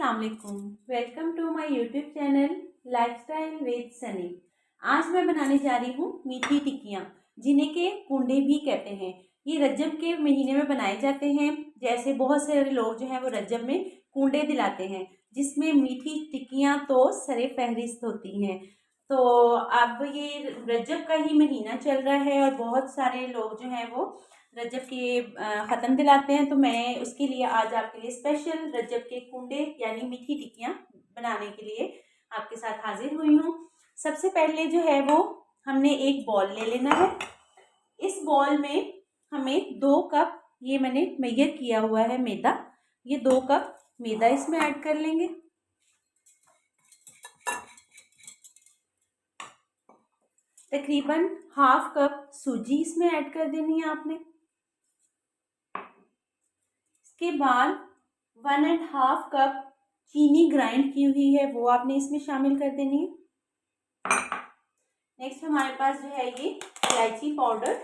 अस्सलाम वालेकुम। Welcome to my YouTube channel lifestyle with Sunny. आज मैं बनाने जा रही हूँ मीठी टिक्कियाँ, जिन्हें के कुंडे भी कहते हैं। ये रजब के महीने में बनाए जाते हैं। जैसे बहुत सारे लोग जो है वो रजब में कुंडे दिलाते हैं, जिसमें मीठी टिक्कियाँ तो सरे फहरिस्त होती हैं। तो अब ये रजब का ही महीना चल रहा है और बहुत सारे लोग जो हैं वो रजब के ख़त्म दिलाते हैं। तो मैं उसके लिए आज आपके लिए स्पेशल रजब के कुंडे यानी मीठी टिक्कियाँ बनाने के लिए आपके साथ हाजिर हुई हूँ। सबसे पहले जो है वो हमने एक बॉल ले लेना है। इस बॉल में हमें 2 कप, ये मैंने मेजर किया हुआ है मैदा, ये 2 कप मैदा इसमें ऐड कर लेंगे। तकरीबन 1/2 कप सूजी इसमें ऐड कर देनी है आपने। इसके बाद 1.5 कप चीनी ग्राइंड की हुई है वो आपने इसमें शामिल कर देनी है। नेक्स्ट हमारे पास जो है ये इलायची पाउडर।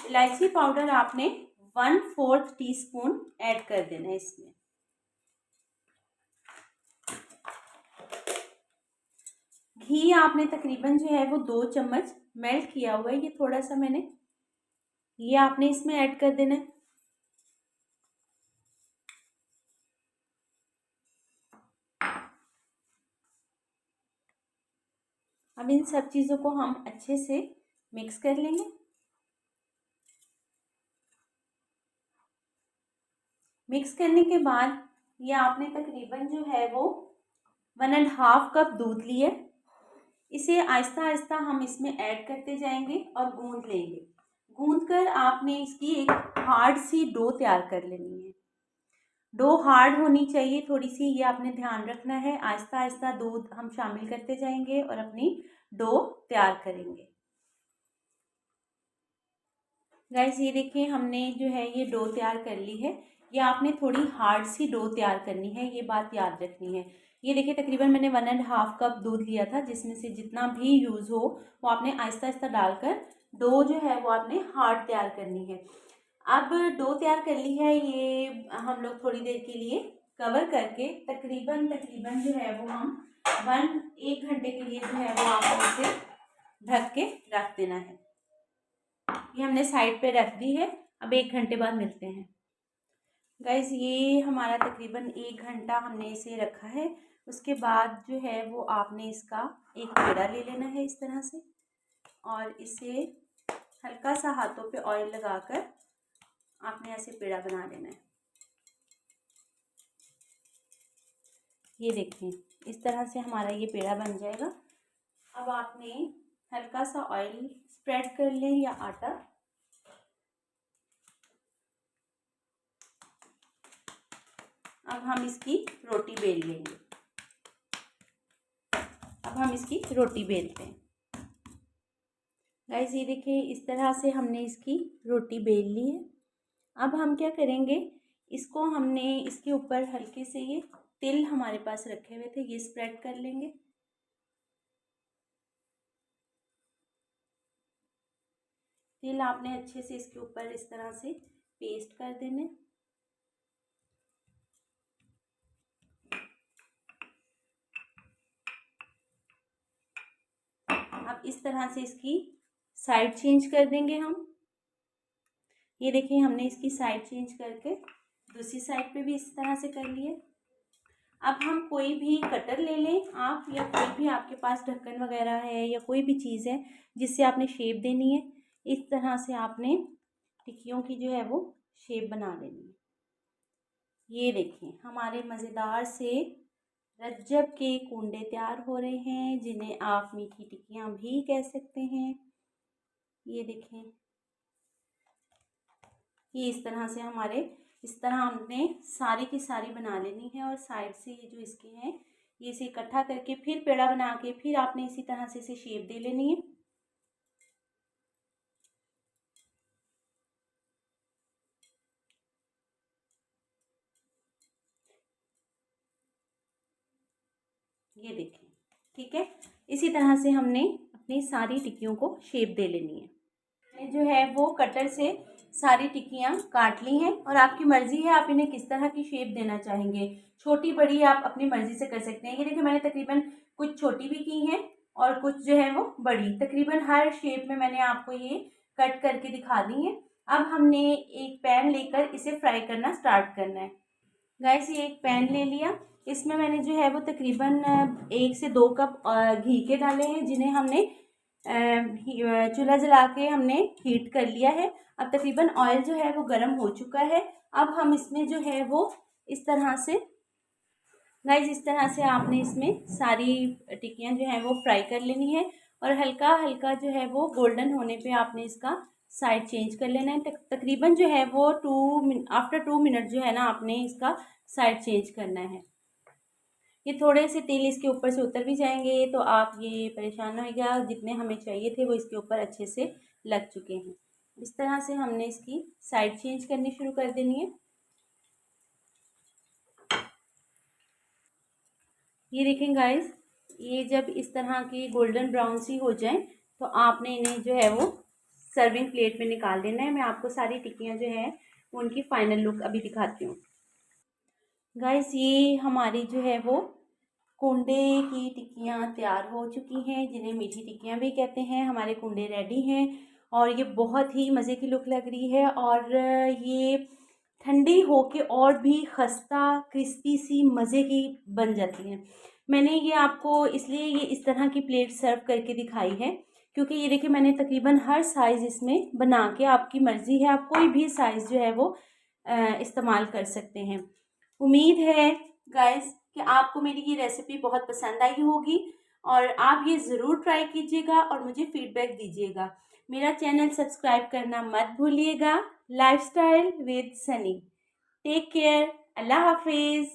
इलायची पाउडर आपने 1/4 टीस्पून ऐड कर देना है इसमें। घी आपने तकरीबन जो है वो 2 चम्मच मेल्ट किया हुआ है, ये थोड़ा सा मैंने, ये आपने इसमें ऐड कर देना है। अब इन सब चीज़ों को हम अच्छे से मिक्स कर लेंगे। मिक्स करने के बाद ये आपने तकरीबन जो है वो 1.5 कप दूध लिया। इसे आहिस्ता आहिस्ता हम इसमें ऐड करते जाएंगे और गूंद लेंगे। गूंद कर आपने इसकी एक हार्ड सी डो तैयार कर लेनी है। डो हार्ड होनी चाहिए थोड़ी सी, ये आपने ध्यान रखना है। आहिस्ता आहिस्ता दूध हम शामिल करते जाएंगे और अपनी डो तैयार करेंगे। गाइस ये देखिए हमने जो है ये डो तैयार कर ली है। ये आपने थोड़ी हार्ड सी डो तैयार करनी है, ये बात याद रखनी है। ये देखिए तकरीबन मैंने 1.5 कप दूध लिया था, जिसमें से जितना भी यूज़ हो वो आपने आहिस्ता आहिस्ता डालकर डो जो है वो आपने हार्ड तैयार करनी है। अब डो तैयार कर ली है, ये हम लोग थोड़ी देर के लिए कवर करके तकरीबन जो है वो हम 1 घंटे के लिए जो है वो आपको इसे ढक के रख देना है। ये हमने साइड पे रख दी है। अब 1 घंटे बाद मिलते हैं। गाइस ये हमारा तकरीबन 1 घंटा हमने इसे रखा है। उसके बाद जो है वो आपने इसका एक पेड़ा ले लेना है इस तरह से, और इसे हल्का सा हाथों पे ऑयल लगाकर आपने ऐसे पेड़ा बना लेना है। ये देखिए इस तरह से हमारा ये पेड़ा बन जाएगा। अब आपने हल्का सा ऑयल स्प्रेड कर लें या आटा। अब हम इसकी रोटी बेल लेंगे। अब हम इसकी रोटी बेलते हैं। गाइस ये देखिए इस तरह से हमने इसकी रोटी बेल ली है। अब हम क्या करेंगे, इसको हमने इसके ऊपर हल्के से ये तिल हमारे पास रखे हुए थे, ये स्प्रेड कर लेंगे। तिल आपने अच्छे से इसके ऊपर इस तरह से पेस्ट कर देने। अब इस तरह से इसकी साइड चेंज कर देंगे हम। ये देखिए हमने इसकी साइड चेंज करके दूसरी साइड पे भी इस तरह से कर लिए। अब हम कोई भी कटर ले लें आप, या कोई भी आपके पास ढक्कन वगैरह है या कोई भी चीज़ है जिससे आपने शेप देनी है। इस तरह से आपने टिक्कियों की जो है वो शेप बना लेनी है। ये देखिए हमारे मज़ेदार से रज्जब के कुंडे तैयार हो रहे हैं, जिन्हें आप मीठी टिक्कियाँ भी कह सकते हैं। ये देखें, ये इस तरह से हमारे, इस तरह हमने सारी की सारी बना लेनी है। और साइड से ये जो इसके हैं ये इसे इकट्ठा करके फिर पेड़ा बना के फिर आपने इसी तरह से इसे शेप दे लेनी है। ये देखें, ठीक है, इसी तरह से हमने अपनी सारी टिक्कियों को शेप दे लेनी है। जो है वो कटर से सारी टिक्कियाँ काट ली हैं और आपकी मर्ज़ी है आप इन्हें किस तरह की शेप देना चाहेंगे। छोटी बड़ी आप अपनी मर्ज़ी से कर सकते हैं। ये देखिए मैंने तकरीबन कुछ छोटी भी की हैं और कुछ जो है वो बड़ी, तकरीबन हर शेप में मैंने आपको ये कट करके दिखा दी है। अब हमने एक पैन लेकर इसे फ्राई करना स्टार्ट करना है। गाइस ये एक पैन ले लिया, इसमें मैंने जो है वो तकरीबन 1 से 2 कप घी के डाले हैं, जिन्हें हमने चूल्हा जला के हमने हीट कर लिया है। अब तकरीबन ऑयल जो है वो गर्म हो चुका है। अब हम इसमें जो है वो इस तरह से गाइस इस तरह से आपने इसमें सारी टिक्कियाँ जो है वो फ्राई कर लेनी है और हल्का हल्का जो है वो गोल्डन होने पे आपने इसका साइड चेंज कर लेना है। तकरीबन जो है वो आफ्टर 2 मिनट जो है ना आपने इसका साइड चेंज करना है। ये थोड़े से तेल इसके ऊपर से उतर भी जाएंगे तो आप ये परेशान न होइएगा, जितने हमें चाहिए थे वो इसके ऊपर अच्छे से लग चुके हैं। इस तरह से हमने इसकी साइड चेंज करनी शुरू कर देनी है। ये देखें गाइस, ये जब इस तरह की गोल्डन ब्राउन सी हो जाए तो आपने इन्हें जो है वो सर्विंग प्लेट में निकाल देना है। मैं आपको सारी टिक्कियाँ जो है वो उनकी फाइनल लुक अभी दिखाती हूँ। गाइस ये हमारी जो है वो कुंडे की टिक्कियाँ तैयार हो चुकी हैं, जिन्हें मीठी टिक्कियाँ भी कहते हैं। हमारे कुंडे रेडी हैं और ये बहुत ही मज़े की लुक लग रही है और ये ठंडी होके और भी खस्ता क्रिस्पी सी मज़े की बन जाती हैं। मैंने ये आपको इसलिए ये इस तरह की प्लेट सर्व करके दिखाई है क्योंकि ये देखिए मैंने तकरीबन हर साइज़ इसमें बना के, आपकी मर्ज़ी है आप कोई भी साइज़ जो है वो इस्तेमाल कर सकते हैं। उम्मीद है गाइस कि आपको मेरी ये रेसिपी बहुत पसंद आई होगी और आप ये ज़रूर ट्राई कीजिएगा और मुझे फीडबैक दीजिएगा। मेरा चैनल सब्सक्राइब करना मत भूलिएगा। Lifestyle with Sunny. Take care. अल्लाह हाफिज़।